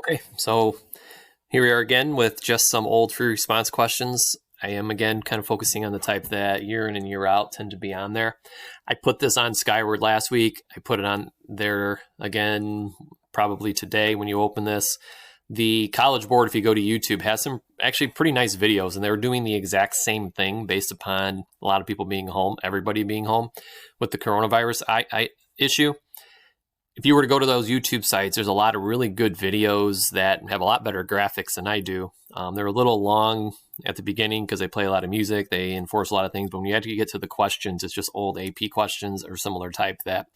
Okay, so here we are again with just some old free response questions. I am again kind of focusing on the type that year in and year out tend to be on there. I put this on Skyward last week. I put it on there again probably today when you open this. The College Board, if you go to YouTube, has some actually pretty nice videos, and they were doing the exact same thing based upon a lot of people being home, everybody being home with the coronavirus issue. If you were to go to those YouTube sites, there's a lot of really good videos that have a lot better graphics than I do. They're a little long at the beginning because they play a lot of music, they enforce a lot of things, but when you actually get to the questions, it's just old AP questions or similar type that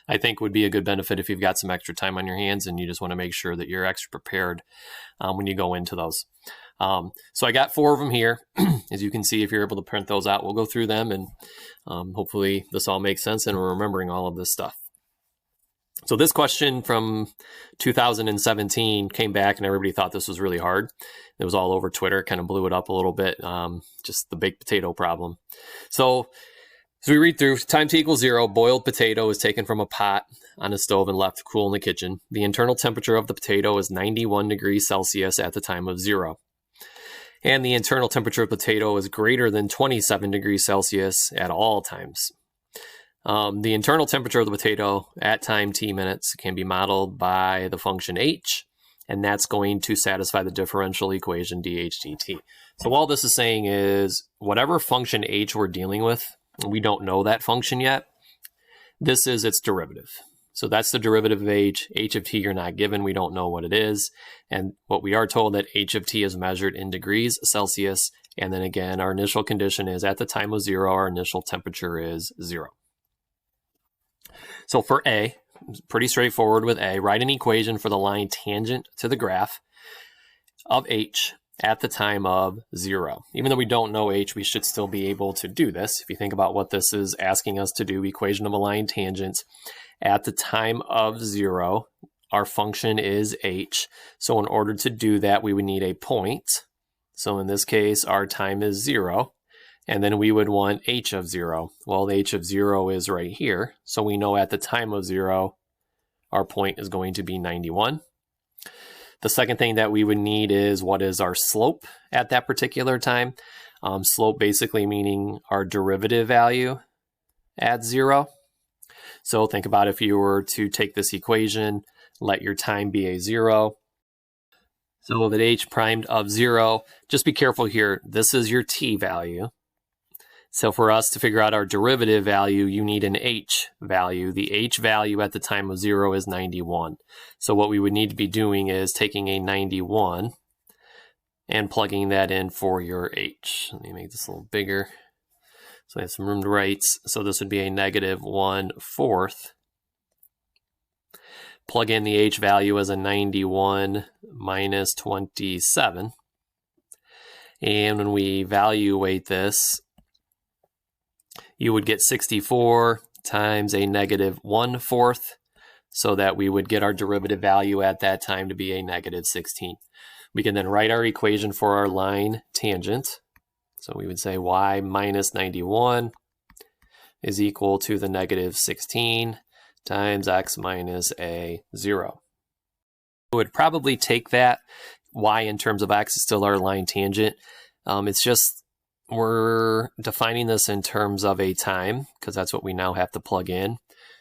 I think would be a good benefit if you've got some extra time on your hands and you just want to make sure that you're extra prepared when you go into those. So I got 4 of them here. As you can see, if you're able to print those out, we'll go through them, and hopefully this all makes sense and we're remembering all of this stuff. So this question from 2017 came back and everybody thought this was really hard. It was all over Twitter, kind of blew it up a little bit, just the baked potato problem. So as we read through, time t equals 0, boiled potato is taken from a pot on a stove and left to cool in the kitchen. The internal temperature of the potato is 91 degrees Celsius at the time of 0. And the internal temperature of potato is greater than 27 degrees Celsius at all times. The internal temperature of the potato at time t minutes can be modeled by the function h, and that's going to satisfy the differential equation dh dt. So all this is saying is whatever function h we're dealing with, we don't know that function yet. This is its derivative. So that's the derivative of h. H of t you're not given. We don't know what it is. And what we are told that h of t is measured in degrees Celsius. And then again, our initial condition is at the time of 0, our initial temperature is 0. So for A, pretty straightforward with A, write an equation for the line tangent to the graph of h at the time of 0. Even though we don't know h, we should still be able to do this. If you think about what this is asking us to do, equation of a line tangent at the time of 0, our function is h. So in order to do that, we would need a point. So in this case, our time is 0. And then we would want h of 0. Well, the h of 0 is right here. So we know at the time of 0, our point is going to be 91. The second thing that we would need is what is our slope at that particular time. Slope basically meaning our derivative value at 0. So think about if you were to take this equation, let your time be a 0. So with h primed of 0, just be careful here. This is your t value. So for us to figure out our derivative value, you need an h value. The h value at the time of 0 is 91. So what we would need to be doing is taking a 91 and plugging that in for your h. Let me make this a little bigger so I have some room to write. So this would be a negative 1/4. Plug in the h value as a 91 minus 27. And when we evaluate this, you would get 64 times a negative 1/4, so that we would get our derivative value at that time to be a negative 16. We can then write our equation for our line tangent. So we would say y minus 91 is equal to the negative 16 times x minus a 0. We would probably take that. Y in terms of x is still our line tangent. It's just we're defining this in terms of a time because that's what we now have to plug in.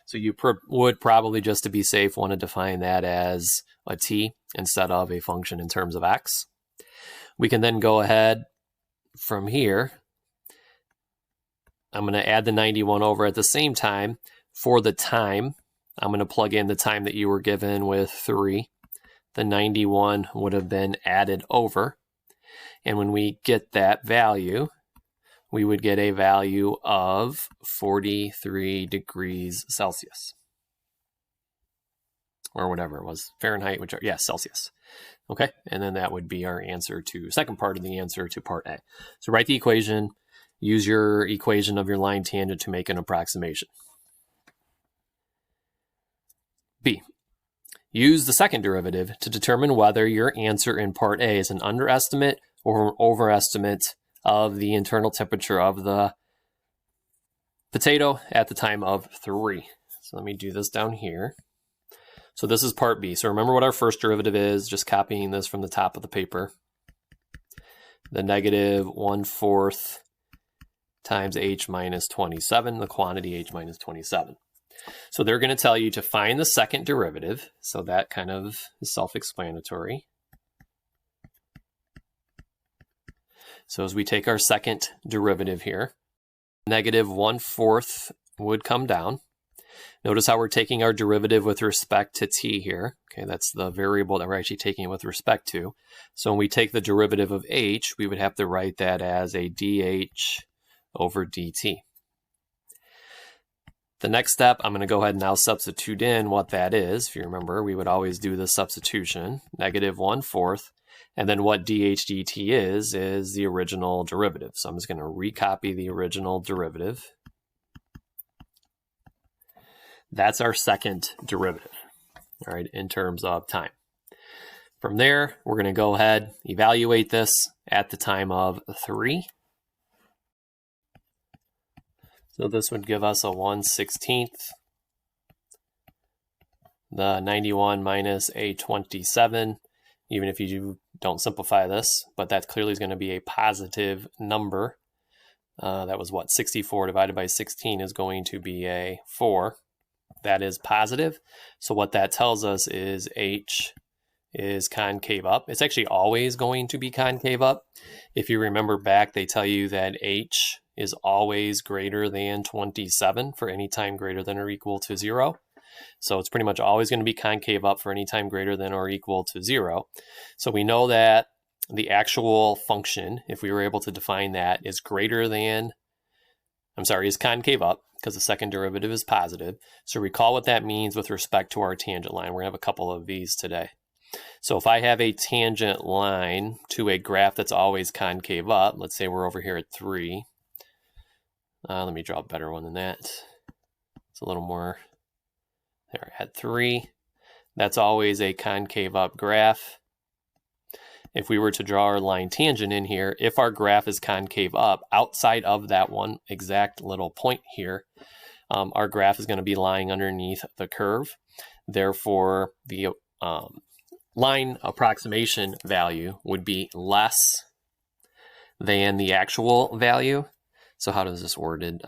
So you would probably, just to be safe, want to define that as a t instead of a function in terms of x. We can then go ahead from here. I'm going to add the 91 over at the same time. For the time, I'm going to plug in the time that you were given with 3. The 91 would have been added over. And when we get that value, we would get a value of 43 degrees Celsius. Or whatever it was, Fahrenheit, Celsius. Okay, and then that would be our answer to, second part of the answer to part A. So write the equation, use your equation of your line tangent to make an approximation. B. Use the second derivative to determine whether your answer in part A is an underestimate or an overestimate of the internal temperature of the potato at the time of 3. So let me do this down here. So this is part B. So remember what our first derivative is, just copying this from the top of the paper. The negative 1/4 times h minus 27, the quantity h minus 27. So they're going to tell you to find the second derivative. So that kind of is self-explanatory. So as we take our second derivative here, negative 1/4 would come down. Notice how we're taking our derivative with respect to t here. Okay, that's the variable that we're actually taking it with respect to. So when we take the derivative of h, we would have to write that as a dh over dt. The next step, I'm going to go ahead and now substitute in what that is. If you remember, we would always do the substitution, negative 1/4. And then what dh dt is the original derivative. So I'm just going to recopy the original derivative. That's our second derivative, all right, in terms of time. From there, we're going to go ahead, evaluate this at the time of 3. So this would give us a 1/16. The 91 minus a 27, even if you don't simplify this, but that clearly is going to be a positive number. That was what, 64 divided by 16 is going to be a 4. That is positive. So what that tells us is h is concave up. It's actually always going to be concave up. If you remember back, they tell you that h is always greater than 27 for any time greater than or equal to 0. So it's pretty much always going to be concave up for any time greater than or equal to 0. So we know that the actual function, if we were able to define that, is greater than, is concave up, because the second derivative is positive. So recall what that means with respect to our tangent line. We're going to have a couple of these today. So if I have a tangent line to a graph that's always concave up, let's say we're over here at 3. Let me draw a better one than that. It's a little more, there, at 3. That's always a concave up graph. If we were to draw our line tangent in here, if our graph is concave up, outside of that one exact little point here, our graph is going to be lying underneath the curve. Therefore, the line approximation value would be less than the actual value. So how does this worded?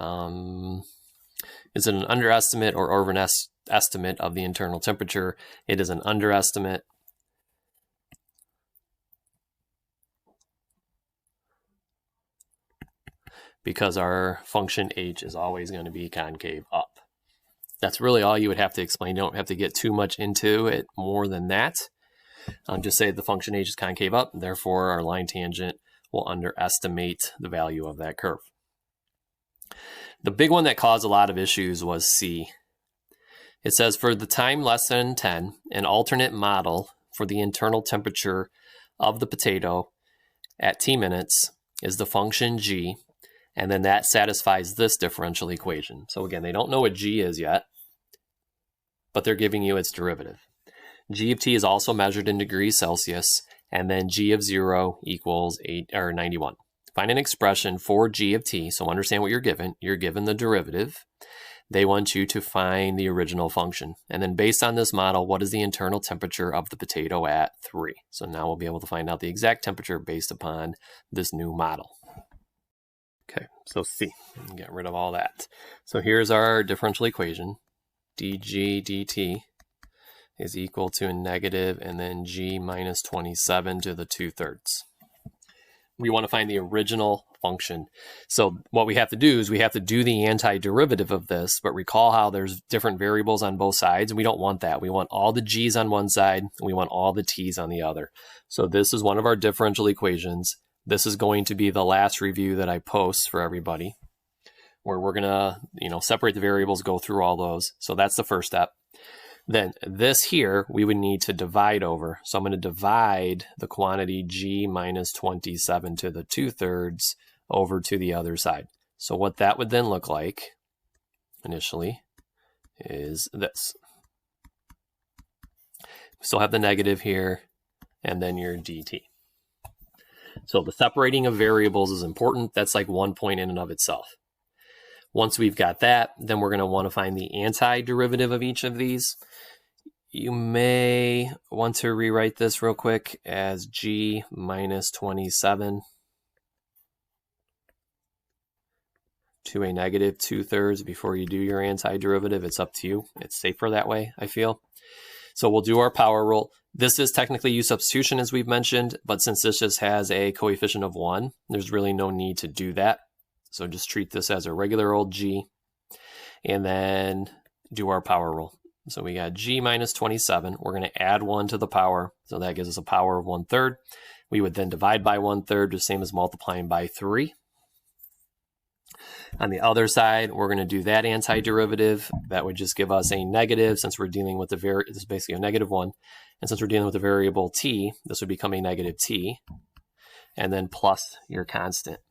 Is it an underestimate or over an estimate of the internal temperature? It is an underestimate. Because our function h is always going to be concave up. That's really all you would have to explain. You don't have to get too much into it more than that. Just say the function h is concave up, therefore our line tangent will underestimate the value of that curve. The big one that caused a lot of issues was C. It says for the time less than 10, an alternate model for the internal temperature of the potato at t minutes is the function g, and then that satisfies this differential equation. So again, they don't know what g is yet, but they're giving you its derivative. G of t is also measured in degrees Celsius, and then g of 0 equals 91. Find an expression for g of t, so understand what you're given. You're given the derivative. They want you to find the original function. And then based on this model, what is the internal temperature of the potato at 3? So now we'll be able to find out the exact temperature based upon this new model. Okay, so C, get rid of all that. So here's our differential equation. dg dt is equal to a negative and then g minus 27 to the 2/3. We want to find the original function. So what we have to do is we have to do the antiderivative of this, but recall how there's different variables on both sides, and we don't want that. We want all the g's on one side, and we want all the t's on the other. So this is one of our differential equations. This is going to be the last review that I post for everybody, where we're gonna, separate the variables, go through all those. So that's the first step. Then this here, we would need to divide over. So I'm going to divide the quantity g minus 27 to the 2/3 over to the other side. So what that would then look like initially is this. We still have the negative here, and then your dt. So the separating of variables is important. That's like one point in and of itself. Once we've got that, then we're going to want to find the antiderivative of each of these. you may want to rewrite this real quick as g minus 27 to a negative 2/3 before you do your antiderivative. It's up to you. It's safer that way, I feel. So we'll do our power rule. This is technically u substitution, as we've mentioned, but since this just has a coefficient of 1, there's really no need to do that. So just treat this as a regular old g, and then do our power rule. So we got g minus 27. We're going to add 1 to the power, so that gives us a power of 1/3. We would then divide by 1/3, the same as multiplying by 3. On the other side, we're going to do that antiderivative. That would just give us a negative, since we're dealing with this is basically a -1. And since we're dealing with the variable t, this would become a negative t, and then plus your constant.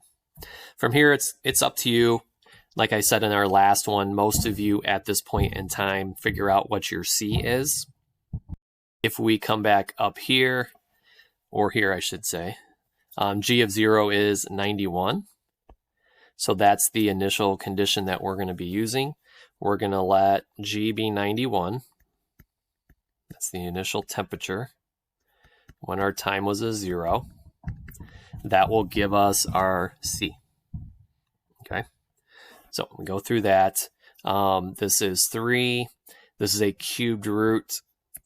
From here, it's up to you. Like I said in our last one, most of you at this point in time figure out what your c is. If we come back up here, or here I should say, g of 0 is 91. So that's the initial condition that we're going to be using. We're going to let g be 91. That's the initial temperature when our time was a 0. That will give us our c. Okay, so we go through that. This is 3. This is a cubed root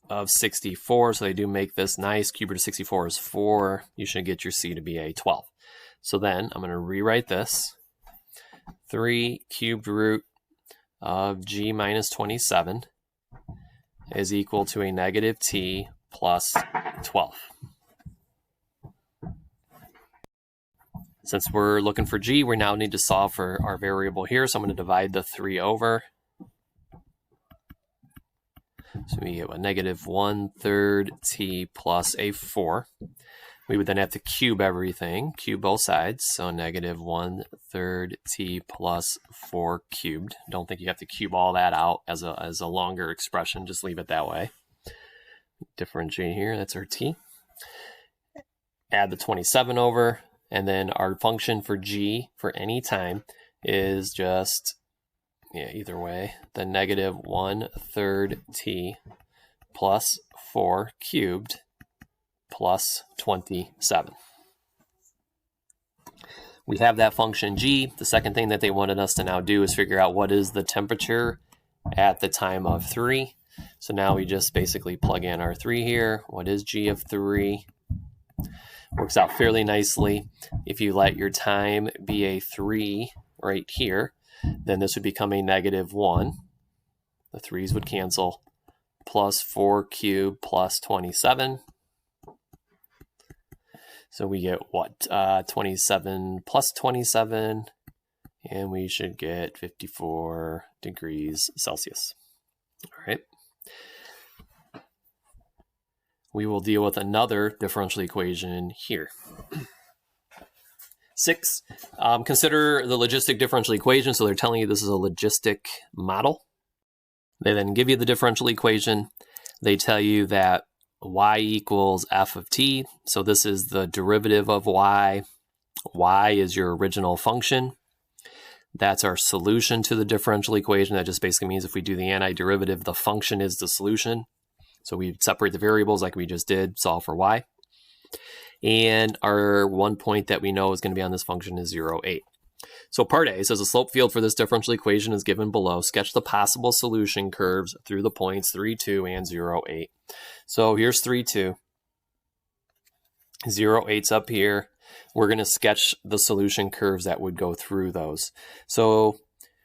of 64, so they do make this nice. Cube root of 64 is 4. You should get your c to be a 12. So then I'm going to rewrite this. 3 cubed root of g minus 27 is equal to a negative t plus 12. Since we're looking for g, we now need to solve for our variable here. So I'm going to divide the 3 over. So we get a negative 1/3 t plus a 4. We would then have to cube everything, cube both sides. So negative 1/3 t plus 4 cubed. Don't think you have to cube all that out as a longer expression. Just leave it that way. Differentiate here, that's our t. Add the 27 over. And then our function for g for any time is just, either way, the negative 1/3 t plus 4 cubed plus 27. We have that function g. The second thing that they wanted us to now do is figure out what is the temperature at the time of 3. So now we just basically plug in our 3 here. What is g of 3? Works out fairly nicely. If you let your time be a 3 right here, then this would become a negative 1. The 3's would cancel. Plus 4 cubed plus 27. So we get what? 27 plus 27, and we should get 54 degrees Celsius. All right. We will deal with another differential equation here. 6, consider the logistic differential equation. So they're telling you this is a logistic model. They then give you the differential equation. They tell you that y equals f of t. So this is the derivative of y. Y is your original function. That's our solution to the differential equation. That just basically means if we do the antiderivative, the function is the solution. So we separate the variables like we just did, solve for y. And our one point that we know is going to be on this function is 0, 8. So part A says the slope field for this differential equation is given below. Sketch the possible solution curves through the points 3, 2, and 0, 8. So here's 3, 2. 0, 8's up here. We're going to sketch the solution curves that would go through those. So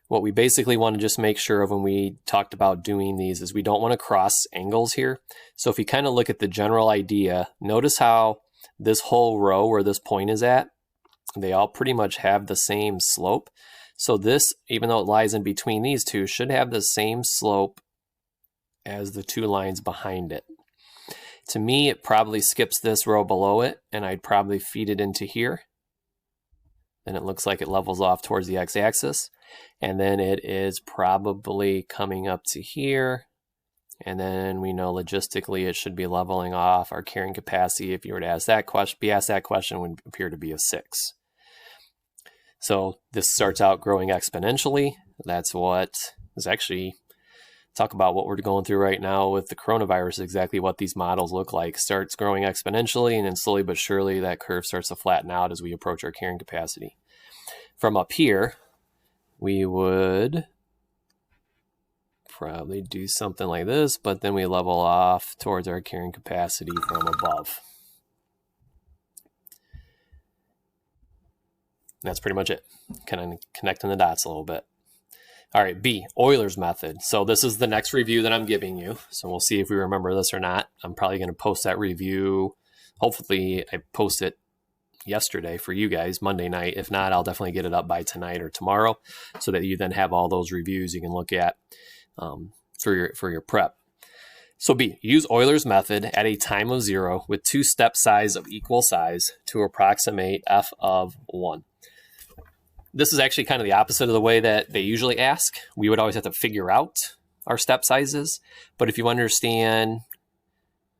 what we basically want to just make sure of when we talked about doing these is we don't want to cross angles here. So if you kind of look at the general idea, notice how this whole row where this point is at, they all pretty much have the same slope. So this, even though it lies in between these two, should have the same slope as the two lines behind it. To me, it probably skips this row below it, and I'd probably feed it into here. Then it looks like it levels off towards the x-axis. And then it is probably coming up to here. And then we know logistically it should be leveling off. Our carrying capacity, if you were to ask that question, would appear to be a 6. So this starts out growing exponentially. That's what is actually talk about what we're going through right now with the coronavirus, exactly what these models look like. Starts growing exponentially, and then slowly but surely that curve starts to flatten out as we approach our carrying capacity. From up here, we would probably do something like this, but then we level off towards our carrying capacity from above. That's pretty much it. Kind of connecting the dots a little bit. All right, B, Euler's method. So this is the next review that I'm giving you. So we'll see if we remember this or not. I'm probably going to post that review. Hopefully I post it yesterday for you guys, Monday night. If not, I'll definitely get it up by tonight or tomorrow so that you then have all those reviews you can look at for your prep. So B, use Euler's method at a time of 0 with two step size of equal size to approximate f of 1. This is actually kind of the opposite of the way that they usually ask. We would always have to figure out our step sizes. But if you understand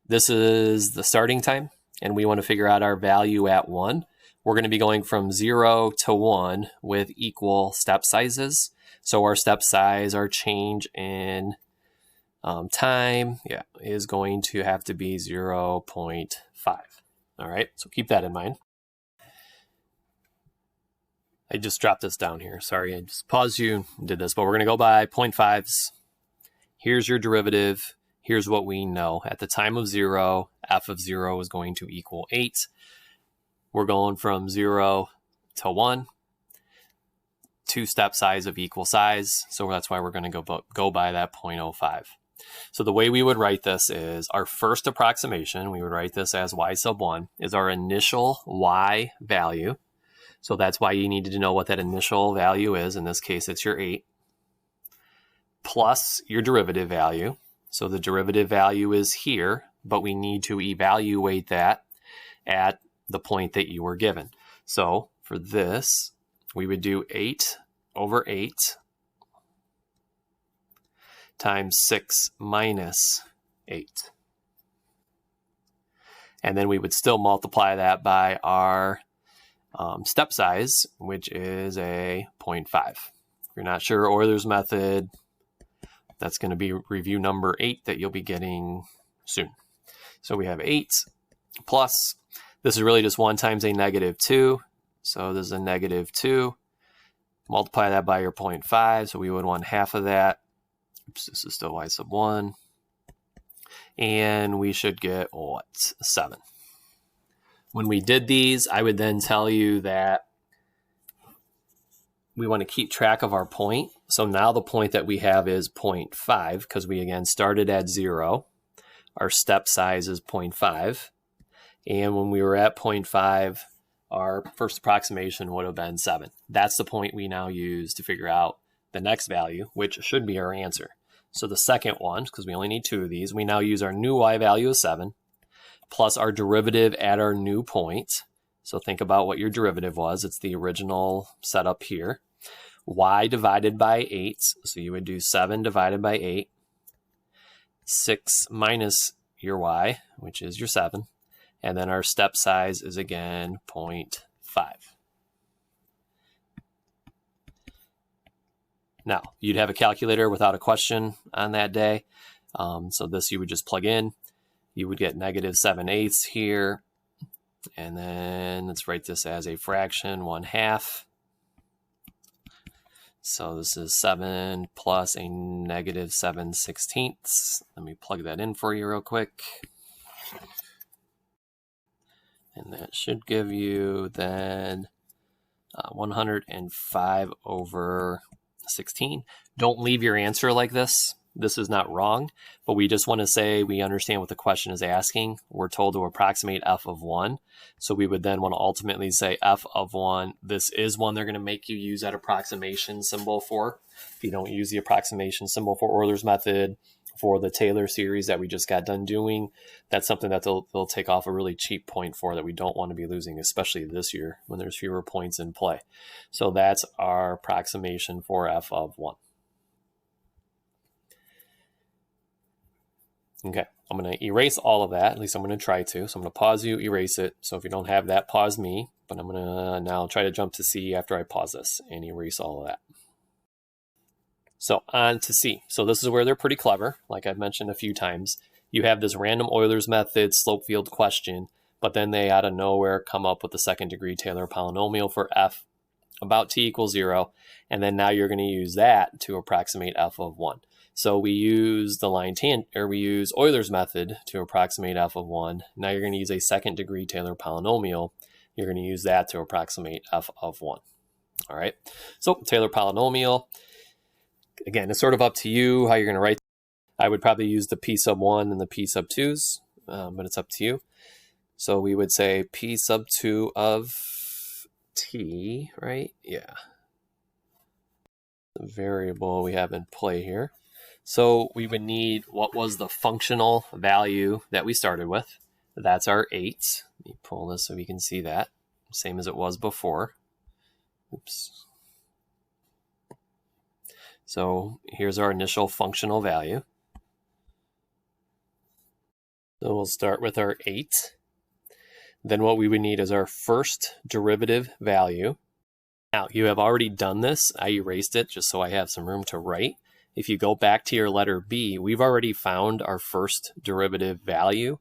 this is the starting time and we want to figure out our value at 1, we're going to be going from 0 to 1 with equal step sizes. So our step size, our change in time, is going to have to be 0.5. All right, so keep that in mind. I just dropped this down here. Sorry, I just paused you and did this, but we're going to go by 0.5s. Here's your derivative. Here's what we know. At the time of 0, f of 0 is going to equal 8. We're going from 0 to 1. Two step size of equal size. So that's why we're going to go by that 0.05. So the way we would write this is our first approximation, we would write this as y sub 1, is our initial y value. So that's why you needed to know what that initial value is. In this case, it's your 8, plus your derivative value. So the derivative value is here, but we need to evaluate that at the point that you were given. So for this, we would do 8 over 8 times 6 minus 8. And then we would still multiply that by our step size, which is a 0.5. If you're not sure Euler's method, that's going to be review number 8 that you'll be getting soon. So we have 8 plus, this is really just 1 times a negative 2. So this is a negative 2. Multiply that by your 0.5. So we would want half of that. Oops, this is still y sub 1. And we should get, 7. When we did these, I would then tell you that we want to keep track of our point. So now the point that we have is 0.5 because we again started at 0. Our step size is 0.5. And when we were at 0.5, our first approximation would have been 7. That's the point we now use to figure out the next value, which should be our answer. So the second one, because we only need 2 of these, we now use our new y value of 7 plus our derivative at our new point. So think about what your derivative was. It's the original setup here. Y divided by 8. So you would do 7 divided by 8. 6 minus your y, which is your 7. And then our step size is again 0.5. Now, you'd have a calculator without a question on that day. So this you would just plug in. You would get negative 7/8 here. And then let's write this as a fraction, 1/2. So this is 7 plus a negative 7/16. Let me plug that in for you real quick. And that should give you then 105 over 16. Don't leave your answer like this. This is not wrong, but we just want to say we understand what the question is asking. We're told to approximate f of 1. So we would then want to ultimately say f of 1. This is one they're going to make you use that approximation symbol for. If you don't use the approximation symbol for Euler's method, for the Taylor series that we just got done doing, that's something that they'll take off a really cheap point for that we don't want to be losing, especially this year when there's fewer points in play. So that's our approximation for f of 1. Okay, I'm going to erase all of that. At least I'm going to try to. So I'm going to pause you, erase it. So if you don't have that, pause me. But I'm going to now try to jump to C after I pause this and erase all of that. So on to C. So this is where they're pretty clever, like I've mentioned a few times. You have this random Euler's method slope field question, but then they out of nowhere come up with the second degree Taylor polynomial for f about t equals 0, and then now you're going to use that to approximate f of 1. So we use the we use Euler's method to approximate f of 1. Now you're going to use a second degree Taylor polynomial. You're going to use that to approximate f of 1. All right. So Taylor polynomial, again, it's sort of up to you how you're going to write. I would probably use the p sub 1 and the p sub 2's, but it's up to you. So we would say p sub 2 of t, right? Yeah. The variable we have in play here. So we would need what was the functional value that we started with. That's our 8. Let me pull this so we can see that. Same as it was before. Oops. So here's our initial functional value. So we'll start with our 8. Then what we would need is our first derivative value. Now, you have already done this. I erased it just so I have some room to write. If you go back to your letter B, we've already found our first derivative value.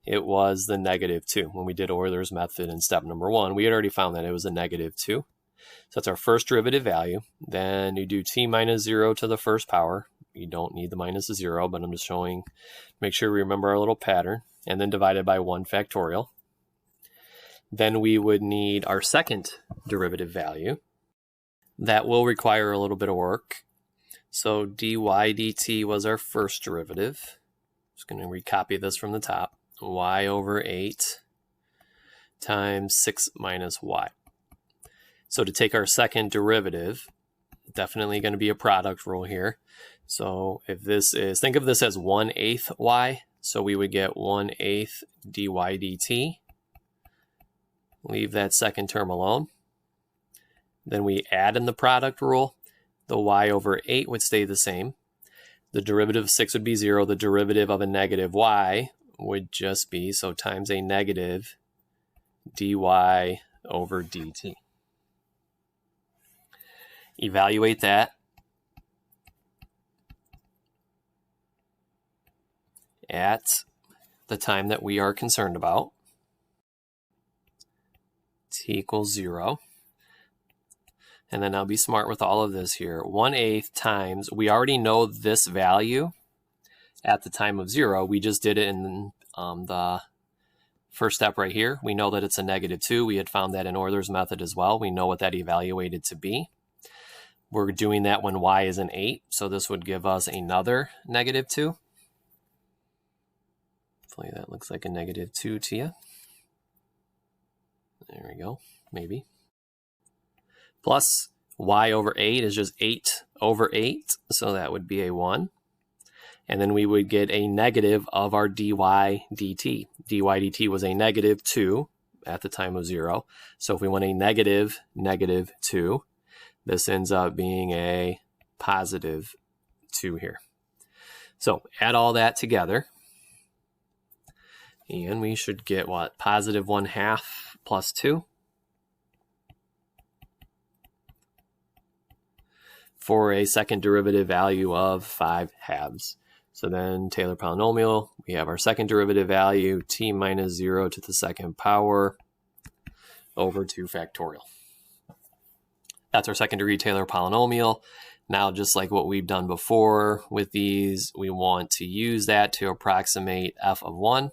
It was the -2. When we did Euler's method in step number 1, we had already found that it was a -2. So that's our first derivative value. Then you do t minus 0 to the first power. You don't need the minus 0, but I'm just showing, make sure we remember our little pattern. And then divided by 1 factorial. Then we would need our second derivative value. That will require a little bit of work. So dy dt was our first derivative. Just going to recopy this from the top. Y over 8 times 6 minus y. So to take our second derivative, definitely going to be a product rule here. So if this is, think of this as 1/8 y. So we would get 1/8 dy dt. Leave that second term alone. Then we add in the product rule. The y over 8 would stay the same. The derivative of 6 would be 0. The derivative of a negative y would just be, so times a negative dy over dt. Evaluate that. At the time that we are concerned about. T equals 0. And then I'll be smart with all of this here. 1/8 times, we already know this value at the time of 0. We just did it in the first step right here. We know that it's a -2. We had found that in Euler's method as well. We know what that evaluated to be. We're doing that when y is an 8. So this would give us another -2. Hopefully that looks like a -2 to you. There we go, maybe. Plus y over 8 is just 8 over 8, so that would be a 1. And then we would get a negative of our dy dt. dy dt was a -2 at the time of 0. So if we want a -2, this ends up being a +2 here. So add all that together. And we should get what? +1/2 plus 2. For a second derivative value of 5/2. So then Taylor polynomial, we have our second derivative value, t minus 0 to the second power over 2 factorial. That's our second degree Taylor polynomial. Now, just like what we've done before with these, we want to use that to approximate f of 1.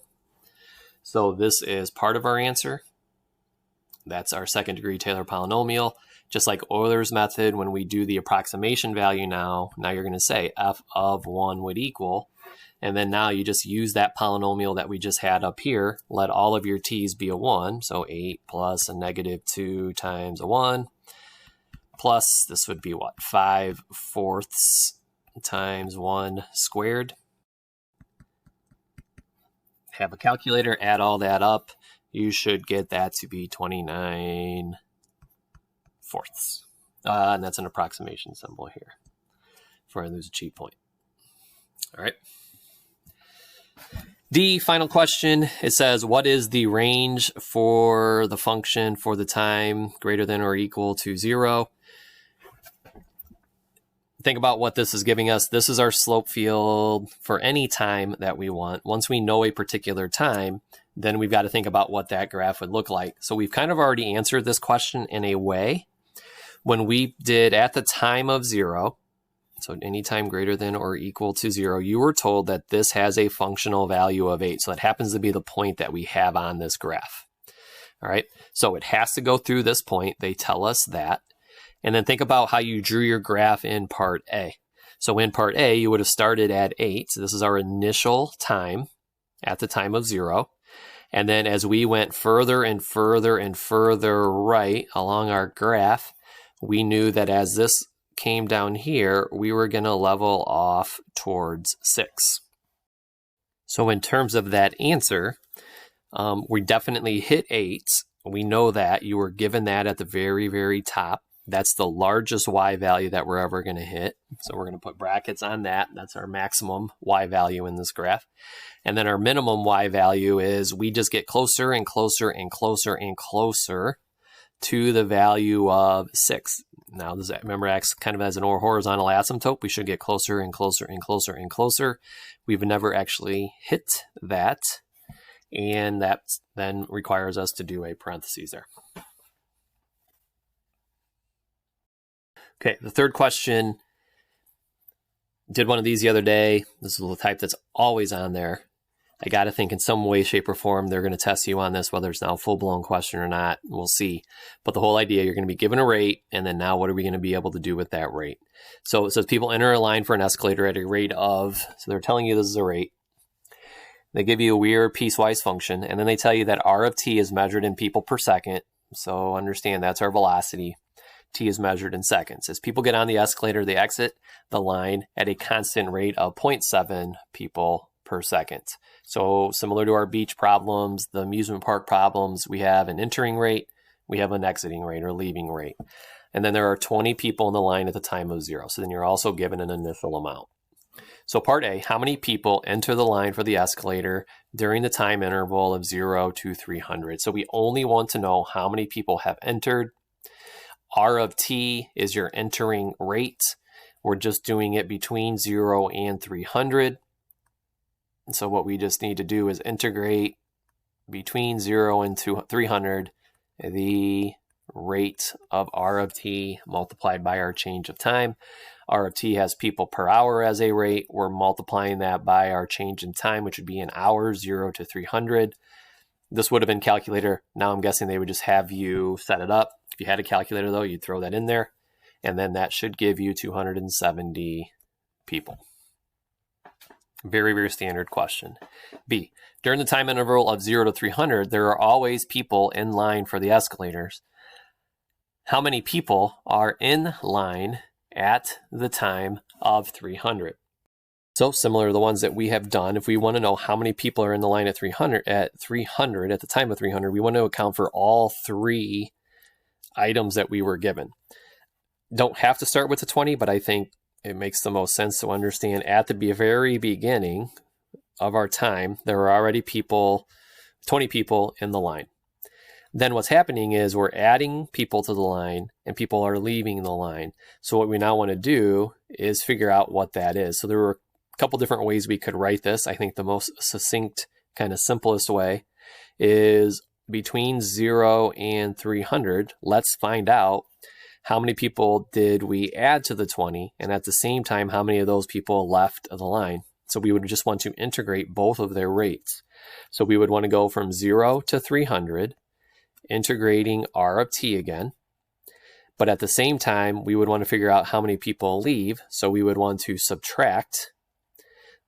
So this is part of our answer. That's our second degree Taylor polynomial. Just like Euler's method, when we do the approximation value now you're going to say f of 1 would equal, and then now you just use that polynomial that we just had up here, let all of your t's be a 1, so 8 plus a -2 times a 1, plus this would be what, 5/4 times 1 squared. Have a calculator, add all that up. You should get that to be 29/4. And that's an approximation symbol here before I lose a cheat point. All right. D, final question. It says, what is the range for the function for the time greater than or equal to 0? think about what this is giving us. This is our slope field for any time that we want. Once we know a particular time, then we've got to think about what that graph would look like. So we've kind of already answered this question in a way. When we did at the time of 0, so any time greater than or equal to 0, you were told that this has a functional value of 8. So that happens to be the point that we have on this graph. All right, so it has to go through this point. They tell us that. And then think about how you drew your graph in part A. So in part A, you would have started at 8. So this is our initial time at the time of 0. And then as we went further and further and further right along our graph, we knew that as this came down here, we were going to level off towards 6. So in terms of that answer, we definitely hit 8. We know that. You were given that at the very, very top. That's the largest Y value that we're ever going to hit. So we're going to put brackets on that. That's our maximum Y value in this graph. And then our minimum Y value is we just get closer and closer and closer and closer to the value of 6. Now, remember, acts kind of as an horizontal asymptote. We should get closer and closer and closer and closer. We've never actually hit that. And that then requires us to do a parentheses there. Okay, the third question, did one of these the other day. This is the type that's always on there. I got to think in some way, shape, or form, they're going to test you on this, whether it's now a full-blown question or not. We'll see. But the whole idea, you're going to be given a rate, and then now what are we going to be able to do with that rate? So it says people enter a line for an escalator at a rate of, so they're telling you this is a rate. They give you a weird piecewise function, and then they tell you that R of t is measured in people per second. So understand that's our velocity. T is measured in seconds. As people get on the escalator, they exit the line at a constant rate of 0.7 people per second. So similar to our beach problems, the amusement park problems, we have an entering rate, we have an exiting rate or leaving rate. And then there are 20 people in the line at the time of 0. So then you're also given an initial amount. So part A, how many people enter the line for the escalator during the time interval of 0 to 300? So we only want to know how many people have entered. R of t is your entering rate. We're just doing it between 0 and 300. And so what we just need to do is integrate between 0 and 300 the rate of R of t multiplied by our change of time. R of t has people per hour as a rate. We're multiplying that by our change in time, which would be in hours, 0 to 300. This would have been calculator. Now I'm guessing they would just have you set it up. If you had a calculator, though, you'd throw that in there. And then that should give you 270 people. Very, very standard question. B, during the time interval of 0 to 300, there are always people in line for the escalators. How many people are in line at the time of 300? So similar to the ones that we have done, if we want to know how many people are in the line at 300, at the time of 300, we want to account for all 3 items that we were given. Don't have to start with the 20, but I think it makes the most sense to understand at the very beginning of our time, there are already 20 people in the line. Then what's happening is we're adding people to the line and people are leaving the line. So what we now want to do is figure out what that is. So there were a couple different ways we could write this. I think the most succinct, kind of simplest way is between 0 and 300. Let's find out how many people did we add to the 20, and at the same time, how many of those people left the line. So we would just want to integrate both of their rates. So we would want to go from 0 to 300, integrating R of t again. But at the same time, we would want to figure out how many people leave. So we would want to subtract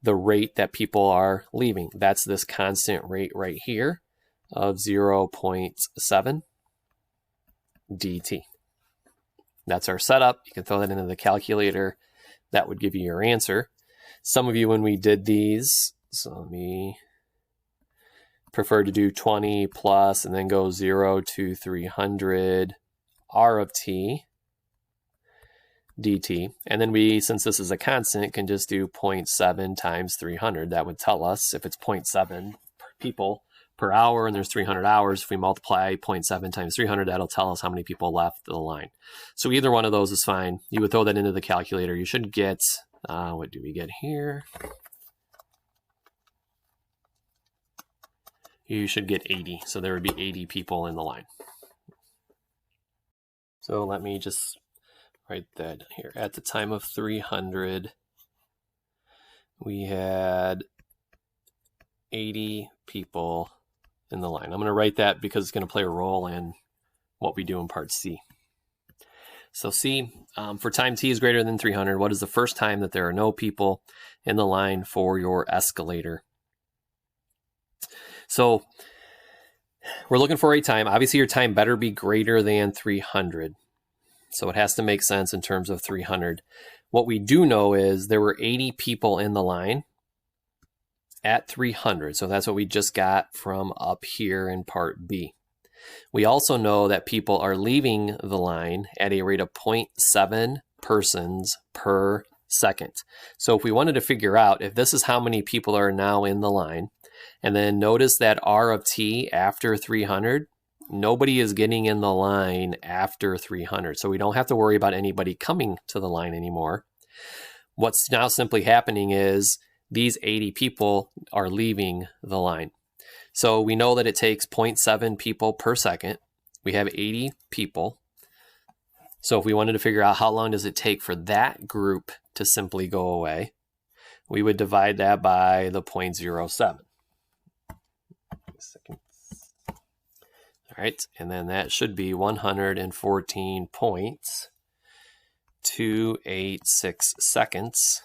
the rate that people are leaving. That's this constant rate right here of 0.7 dt. That's our setup. You can throw that into the calculator. That would give you your answer. Some of you, when we did these, so let me prefer to do 20 plus and then go 0 to 300 R of t dt. And then we, since this is a constant, can just do 0.7 times 300. That would tell us if it's 0.7 people per hour, and there's 300 hours. If we multiply 0.7 times 300, that'll tell us how many people left the line. So either one of those is fine. You would throw that into the calculator. You should get, what do we get here? You should get 80. So there would be 80 people in the line. So let me just write that here. At the time of 300, we had 80 people in the line. I'm going to write that because it's going to play a role in what we do in part C. So C, for time t is greater than 300, what is the first time that there are no people in the line for your escalator? So we're looking for a time. Obviously, your time better be greater than 300. So it has to make sense in terms of 300. What we do know is there were 80 people in the line at 300. So that's what we just got from up here in part B. We also know that people are leaving the line at a rate of 0.7 persons per second. So if we wanted to figure out if this is how many people are now in the line, and then notice that R of t after 300, nobody is getting in the line after 300. So we don't have to worry about anybody coming to the line anymore. What's now simply happening is these 80 people are leaving the line. So we know that it takes 0.7 people per second. We have 80 people. So if we wanted to figure out how long does it take for that group to simply go away, we would divide that by the 0.07. All right, and then that should be 114.286 seconds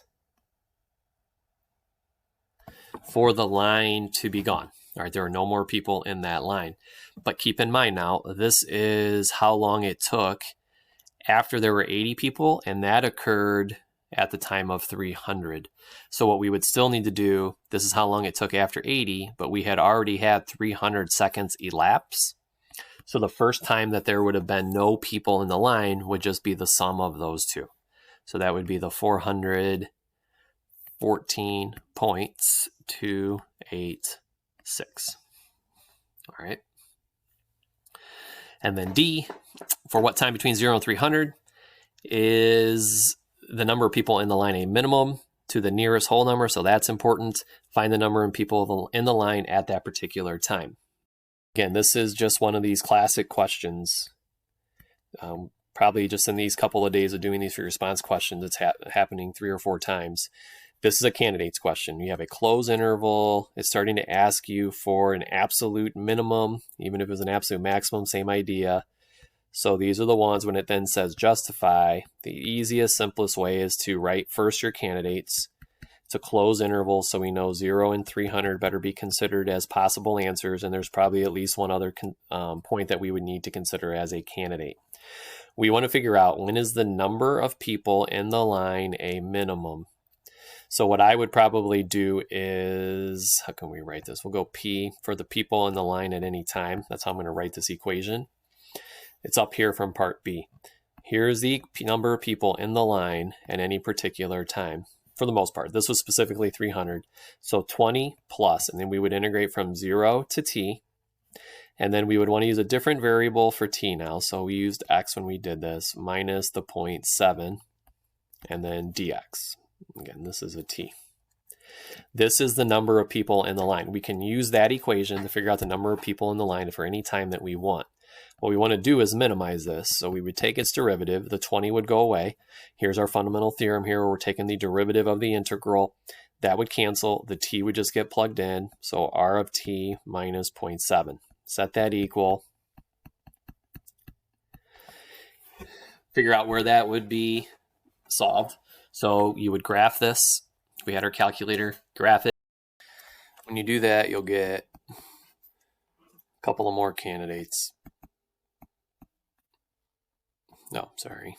for the line to be gone. All right, there are no more people in that line. But keep in mind now, this is how long it took after there were 80 people, and that occurred at the time of 300. So what we would still need to do, this is how long it took after 80, but we had already had 300 seconds elapse. So the first time that there would have been no people in the line would just be the sum of those two. So that would be the 414.286. All right. And then D, for what time between 0 and 300 is the number of people in the line a minimum to the nearest whole number. So that's important. Find the number of people in the line at that particular time. Again, this is just one of these classic questions. Probably just in these couple of days of doing these free response questions, it's happening 3 or 4 times. This is a candidates question. You have a close interval. It's starting to ask you for an absolute minimum, even if it was an absolute maximum, same idea. So these are the ones when it then says justify. The easiest, simplest way is to write first your candidates. It's a close interval, so we know 0 and 300 better be considered as possible answers, and there's probably at least one other point that we would need to consider as a candidate. We want to figure out when is the number of people in the line a minimum. So what I would probably do is, how can we write this? We'll go P for the people in the line at any time. That's how I'm going to write this equation. It's up here from part B. Here's the number of people in the line at any particular time. For the most part, this was specifically 300. So 20 plus, and then we would integrate from 0 to t. And then we would want to use a different variable for t now. So we used x when we did this, minus the 0.7, and then dx. Again, this is a t. This is the number of people in the line. We can use that equation to figure out the number of people in the line for any time that we want. What we want to do is minimize this. So we would take its derivative. The 20 would go away. Here's our fundamental theorem here where we're taking the derivative of the integral. That would cancel. The t would just get plugged in. So r of t minus 0.7. Set that equal. Figure out where that would be solved. So you would graph this. If we had our calculator, graph it. When you do that, you'll get a couple of more candidates. No, sorry.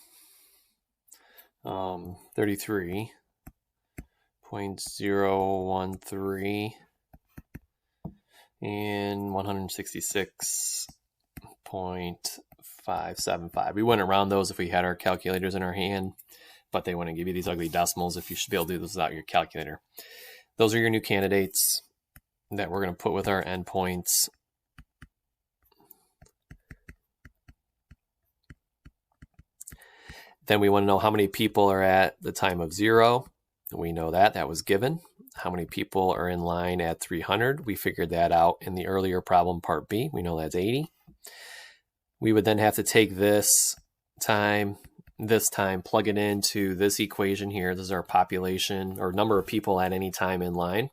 33.013 and 166.575. We wouldn't round those if we had our calculators in our hand, but they wouldn't give you these ugly decimals if you should be able to do this without your calculator. Those are your new candidates. that we're going to put with our endpoints. Then we want to know how many people are at the time of 0. We know that was given. How many people are in line at 300? We figured that out in the earlier problem, part B. We know that's 80. We would then have to take this time, plug it into this equation here. This is our population or number of people at any time in line.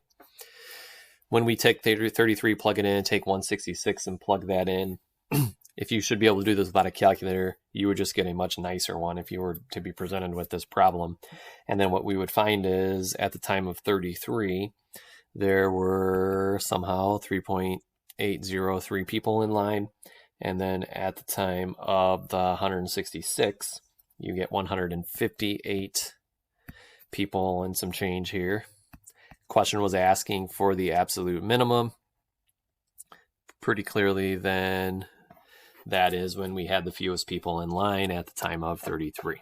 When we take 33, plug it in, take 166 and plug that in. If you should be able to do this without a calculator, you would just get a much nicer one if you were to be presented with this problem. And then what we would find is at the time of 33, there were somehow 3.803 people in line. And then at the time of the 166, you get 158 people and some change here. Question was asking for the absolute minimum. Pretty clearly then, that is when we had the fewest people in line at the time of 33.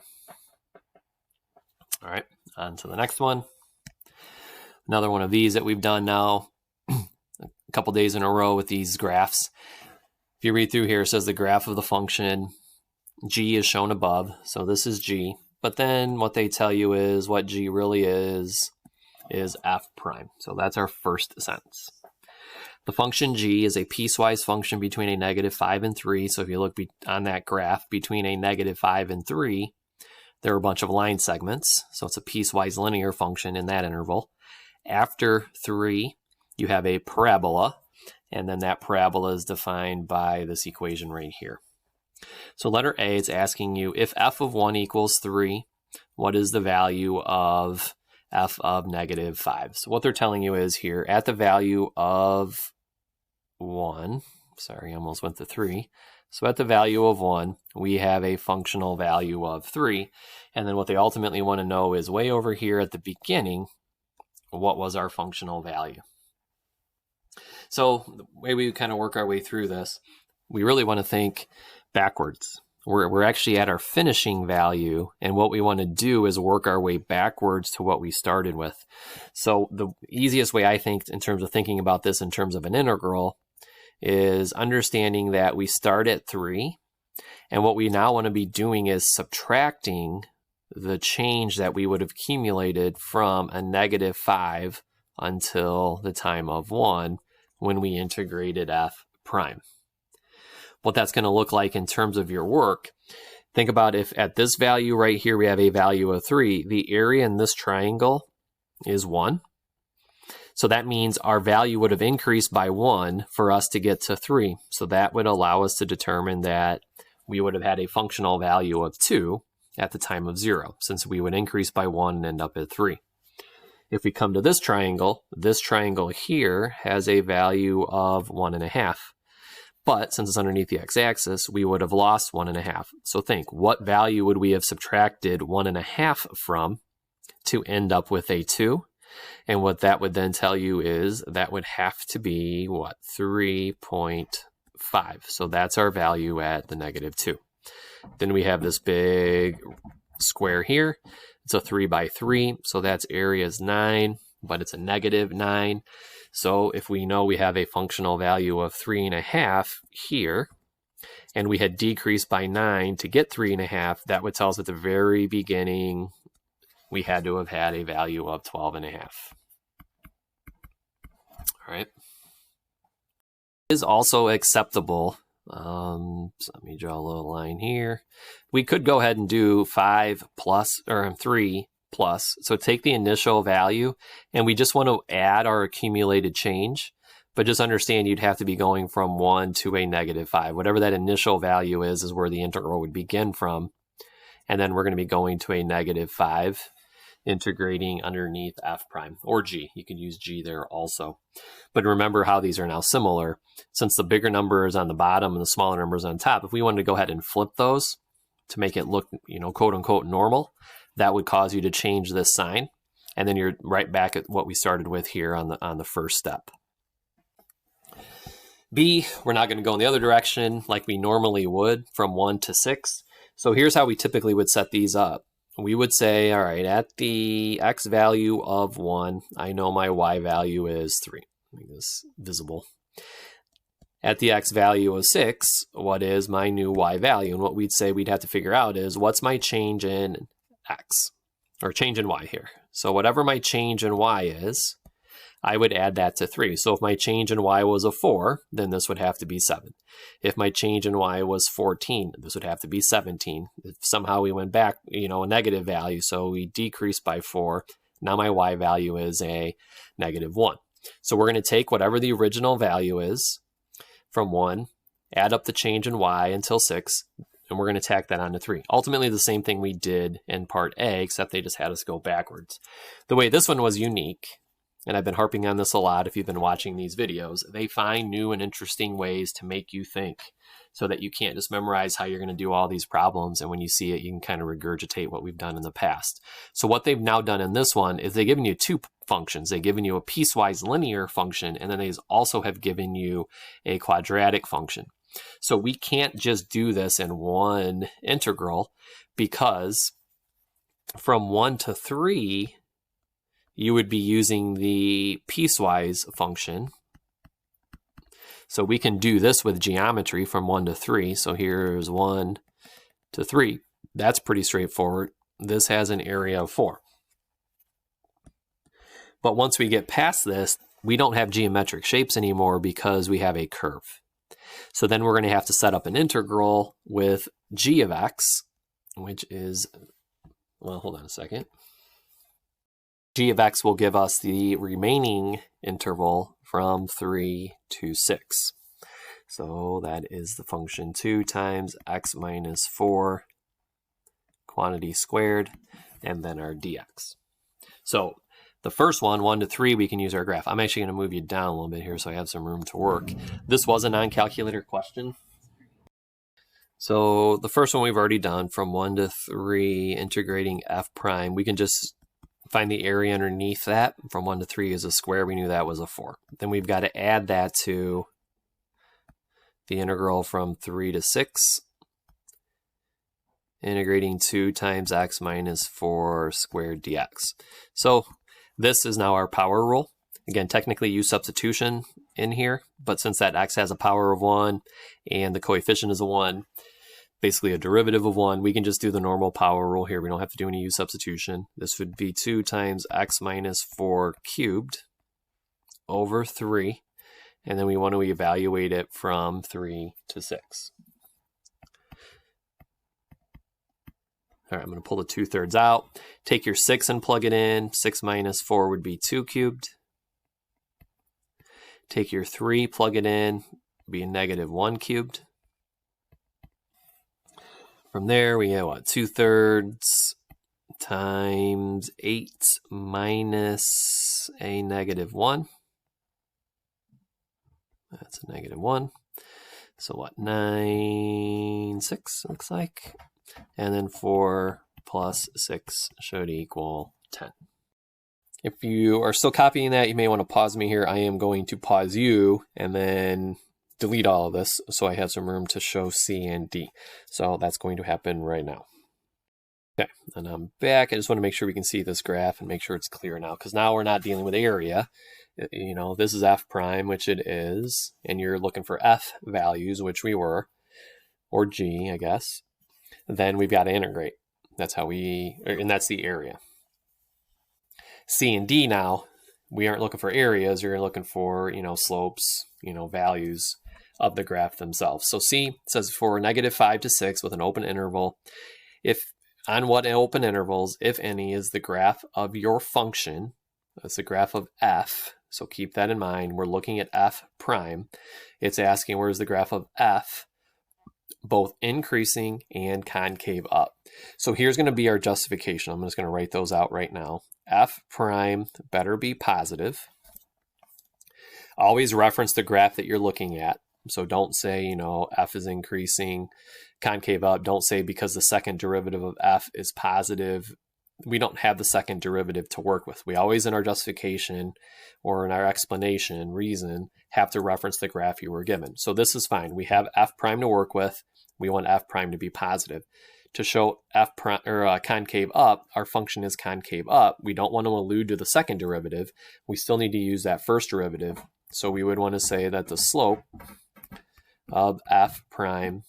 All right, on to the next one. Another one of these that we've done now a couple days in a row with these graphs. If you read through here, it says the graph of the function g is shown above. So this is g. But then what they tell you is what g really is f prime. So that's our first sentence. The function g is a piecewise function between a -5 and 3. So if you look on that graph between a -5 and 3, there are a bunch of line segments. So it's a piecewise linear function in that interval. After 3, you have a parabola. And then that parabola is defined by this equation right here. So letter A is asking you if f of 1 equals 3, what is the value of f of -5? So what they're telling you is here at the value of 1, sorry, I almost went to 3. So at the value of 1, we have a functional value of 3. And then what they ultimately want to know is way over here at the beginning, what was our functional value? So the way we kind of work our way through this, we really want to think backwards. We're actually at our finishing value, and what we want to do is work our way backwards to what we started with. So the easiest way I think in terms of thinking about this in terms of an integral is understanding that we start at 3, and what we now want to be doing is subtracting the change that we would have accumulated from a -5 until the time of 1 when we integrated f prime. What that's going to look like in terms of your work, think about if at this value right here we have a value of 3, the area in this triangle is 1. So that means our value would have increased by 1 for us to get to 3. So that would allow us to determine that we would have had a functional value of 2 at the time of 0, since we would increase by 1 and end up at 3. If we come to this triangle here has a value of 1.5. But since it's underneath the x-axis, we would have lost 1.5. So think, what value would we have subtracted 1.5 from to end up with a 2? And what that would then tell you is that would have to be, what, 3.5. So that's our value at the -2. Then we have this big square here. It's a 3 by 3, so that's area is 9, but it's a -9. So if we know we have a functional value of 3.5 here, and we had decreased by 9 to get 3.5, that would tell us at the very beginning we had to have had a value of 12.5. All right. It is also acceptable. So let me draw a little line here. We could go ahead and do 5 plus, or 3 plus. So take the initial value, and we just want to add our accumulated change. But just understand you'd have to be going from 1 to a -5. Whatever that initial value is where the integral would begin from. And then we're going to be going to a -5, integrating underneath f prime, or g. You could use g there also. But remember how these are now similar. Since the bigger number is on the bottom and the smaller number is on top, if we wanted to go ahead and flip those to make it look, quote unquote normal, that would cause you to change this sign. And then you're right back at what we started with here on the first step. B, we're not going to go in the other direction like we normally would from 1 to 6. So here's how we typically would set these up. We would say, all right, at the x value of 1, I know my y value is 3. make this visible. At the x value of 6, what is my new y value? And what we'd say we'd have to figure out is, what's my change in x, or change in y here? So whatever my change in y is, I would add that to 3. So if my change in y was a 4, then this would have to be 7. If my change in y was 14, this would have to be 17. If somehow we went back, a negative value, so we decreased by 4, now my y value is a -1. So we're going to take whatever the original value is from 1, add up the change in y until 6, and we're going to tack that onto 3. Ultimately, the same thing we did in part A, except they just had us go backwards. The way this one was unique, and I've been harping on this a lot if you've been watching these videos, they find new and interesting ways to make you think, so that you can't just memorize how you're going to do all these problems, and when you see it, you can kind of regurgitate what we've done in the past. So what they've now done in this one is they've given you 2 functions. They've given you a piecewise linear function, and then they also have given you a quadratic function. So we can't just do this in one integral, because from 1 to 3, you would be using the piecewise function. So we can do this with geometry from 1 to 3. So here's 1 to 3. That's pretty straightforward. This has an area of 4. But once we get past this, we don't have geometric shapes anymore because we have a curve. So then we're going to have to set up an integral with g of x, which is, well, hold on a second. G of x will give us the remaining interval from 3 to 6. So that is the function 2 times x minus 4 quantity squared, and then our dx. So the first one, 1 to 3, we can use our graph. I'm actually going to move you down a little bit here so I have some room to work. This was a non-calculator question. So the first one we've already done, from 1 to 3, integrating f prime. We can just find the area underneath that. From 1 to 3 is a square. We knew that was a 4. Then we've got to add that to the integral from 3 to 6. Integrating 2 times x minus 4 squared dx. So this is now our power rule. Again, technically use substitution in here, but since that x has a power of 1 and the coefficient is a 1, basically a derivative of 1, we can just do the normal power rule here. We don't have to do any use substitution. This would be 2 times x minus 4 cubed over 3, and then we want to evaluate it from 3 to 6. All right, I'm going to pull the 2/3 out. Take your 6 and plug it in. 6 minus 4 would be 2 cubed. Take your 3, plug it in, be a -1 cubed. From there, we have what? 2/3 times 8 minus a -1. That's a -1. So what? 9, 6 looks like. And then 4 plus 6 should equal 10. If you are still copying that, you may want to pause me here. I am going to pause you and then delete all of this so I have some room to show C and D. So that's going to happen right now. Okay, and I'm back. I just want to make sure we can see this graph and make sure it's clear now, because now we're not dealing with area. This is f prime, which it is, and you're looking for f values, which we were, or g, I guess. Then we've got to integrate. That's how and that's the area. C and D now, we aren't looking for areas, you're looking for, slopes, values of the graph themselves. So C says for -5 to 6 with an open interval, on what open intervals, if any, is the graph of your function. That's the graph of f, so keep that in mind. We're looking at f prime. It's asking where's the graph of f, both increasing and concave up. So here's going to be our justification. I'm just going to write those out right now. F prime better be positive. Always reference the graph that you're looking at. So don't say, f is increasing, concave up. Don't say because the second derivative of f is positive. We don't have the second derivative to work with. We always, in our justification or in our explanation, reason, have to reference the graph you were given. So this is fine. We have f prime to work with. We want f prime to be positive. To show f prime or concave up, our function is concave up. We don't want to allude to the second derivative. We still need to use that first derivative. So we would want to say that the slope of f prime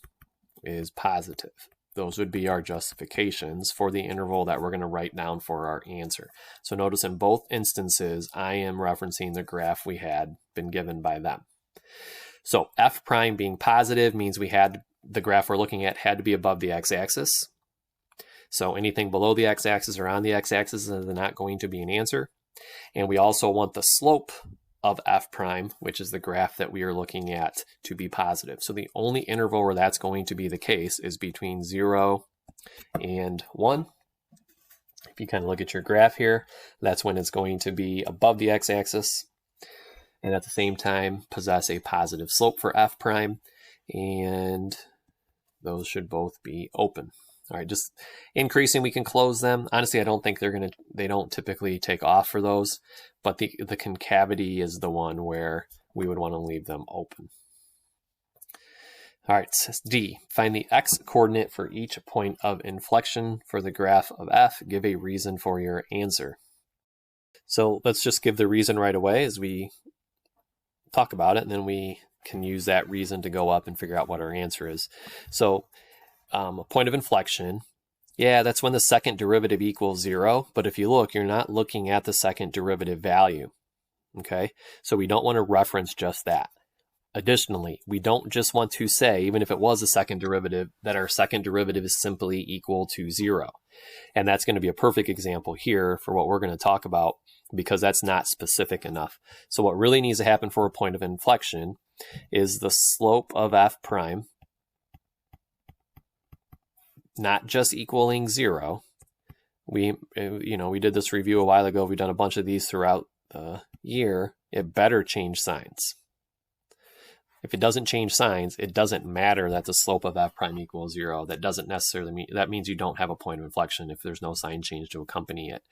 is positive. Those would be our justifications for the interval that we're going to write down for our answer. So notice in both instances, I am referencing the graph we had been given by them. So f prime being positive means we had the graph we're looking at had to be above the x-axis. So anything below the x-axis or on the x-axis is not going to be an answer. And we also want the slope of f prime, which is the graph that we are looking at, to be positive. So the only interval where that's going to be the case is between 0 and 1. If you kind of look at your graph here, that's when it's going to be above the x-axis and at the same time possess a positive slope for f prime, and those should both be open. All right, just increasing, we can close them. Honestly, I don't think they don't typically take off for those, but the concavity is the one where we would want to leave them open. All right, D, find the x coordinate for each point of inflection for the graph of f. Give a reason for your answer. So let's just give the reason right away as we talk about it, and then we can use that reason to go up and figure out what our answer is. So a point of inflection, yeah, that's when the second derivative equals 0. But if you look, you're not looking at the second derivative value. Okay, so we don't want to reference just that. Additionally, we don't just want to say, even if it was a second derivative, that our second derivative is simply equal to 0. And that's going to be a perfect example here for what we're going to talk about, because that's not specific enough. So what really needs to happen for a point of inflection is the slope of f prime not just equaling 0. We did this review a while ago. We've done a bunch of these throughout the year. It better change signs. If it doesn't change signs, it doesn't matter that the slope of f prime equals 0. That doesn't necessarily mean, that means you don't have a point of inflection if there's no sign change to accompany it.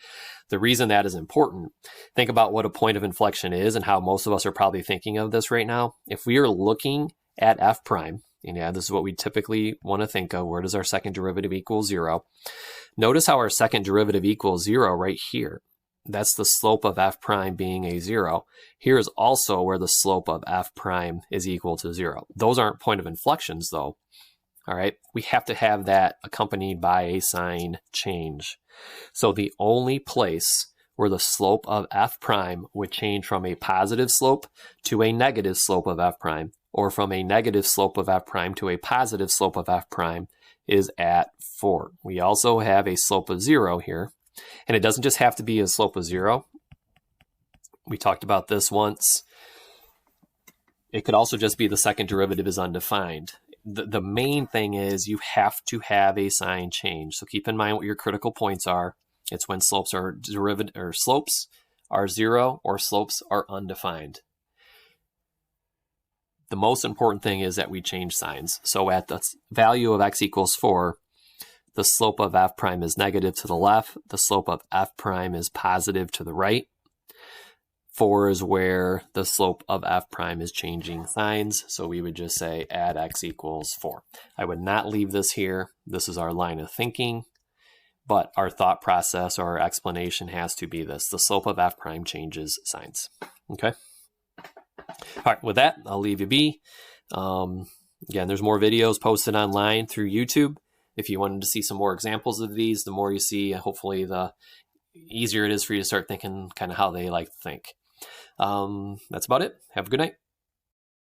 The reason that is important, think about what a point of inflection is and how most of us are probably thinking of this right now. If we are looking at f prime, and yeah, this is what we typically want to think of, where does our second derivative equal 0? Notice how our second derivative equals 0 right here. That's the slope of f prime being a 0. Here is also where the slope of f prime is equal to 0. Those aren't point of inflections though. All right, we have to have that accompanied by a sign change. So the only place where the slope of f prime would change from a positive slope to a negative slope of f prime, or from a negative slope of f prime to a positive slope of f prime, is at 4. We also have a slope of 0 here. And it doesn't just have to be a slope of 0. We talked about this once. It could also just be the second derivative is undefined. The main thing is you have to have a sign change. So keep in mind what your critical points are. It's when slopes are slopes are 0 or slopes are undefined. The most important thing is that we change signs. So at the value of x equals 4, the slope of f prime is negative to the left. The slope of f prime is positive to the right. 4 is where the slope of f prime is changing signs. So we would just say add x equals 4. I would not leave this here. This is our line of thinking. But our thought process or our explanation has to be this. The slope of f prime changes signs. Okay? All right, with that, I'll leave you be. Again, there's more videos posted online through YouTube. If you wanted to see some more examples of these, the more you see, hopefully the easier it is for you to start thinking kind of how they like to think. That's about it. Have a good night.